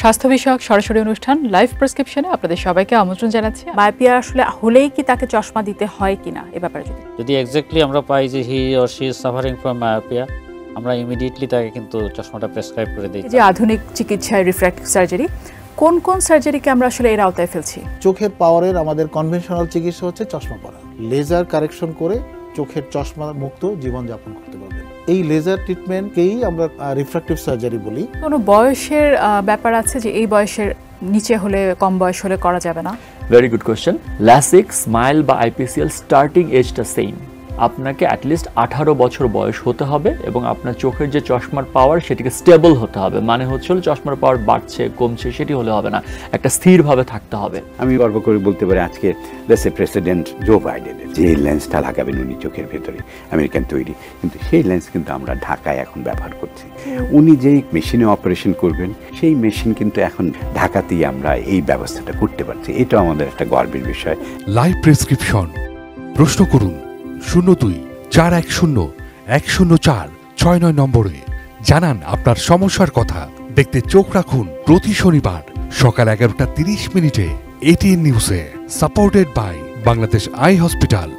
স্বাস্থ্য বিষয়ক সরাসরি অনুষ্ঠান লাইভ প্রেসক্রিপশনে আপনাদের সবাইকে আমন্ত্রণ জানাচ্ছি। মায়োপিয়া আসলে হলেই কি তাকে চশমা দিতে হয় কিনা এ ব্যাপারে যদি এক্স্যাক্টলি আমরা পাই যে he or she is suffering from myopia, আমরা ইমিডিয়েটলি তাকে কিন্তু চশমাটা প্রেসক্রাইব করে দিই। যে আধুনিক চিকিৎসায় রিফ্র্যাক্টিভ সার্জারি, কোন কোন সার্জারিকে আমরা আসলে এর আওতায় ফেলছি? চোখের পাওয়ারের আমাদের কনভেনশনাল চিকিৎসা হচ্ছে চশমা পরা, লেজার কারেকশন করে চোখের চশমা মুক্ত জীবনযাপন করতে পারবেন। এই লেজার ট্রিটমেন্টকেই আমরা রিফ্র্যাক্টিভ সার্জারি বলি। কোনো বয়সের ব্যাপার আছে যে এই বয়সের নিচে হলে, কম বয়স হলে করা যাবে না? Very good question. LASIK, SMILE বা আইপিসিএল স্টার্টিং এজটা সেম। আপনাকে অ্যাটলিস্ট 18 বছর বয়স হতে হবে এবং আপনার চোখের যে চশমার পাওয়ার সেটিকে স্টেবল হতে হবে। মানে হচ্ছে চশমার পাওয়ার বাড়ছে কমছে সেটি হলে হবে না, একটা স্থিরভাবে থাকতে হবে। আমি গর্ব করে বলতে পারি আজকে দেশের প্রেসিডেন্ট জো বাইডেনের যে লেন্সটা লাগাবেন উনি চোখের ভেতরে, আমেরিকান তৈরি, কিন্তু সেই লেন্স কিন্তু আমরা ঢাকায় এখন ব্যবহার করছি। উনি যেই মেশিনে অপারেশন করবেন সেই মেশিন কিন্তু এখন ঢাকাতেই আমরা এই ব্যবস্থাটা করতে পারছি। এটা আমাদের একটা গর্বের বিষয়। লাইভ প্রেসক্রিপশন, প্রশ্ন করুন 02-410-104-69 নম্বরে। জানান আপনার সমস্যার কথা। দেখতে চোখ রাখুন প্রতি শনিবার সকাল 11:30 এটিএন নিউজে, supported by Bangladesh eye hospital.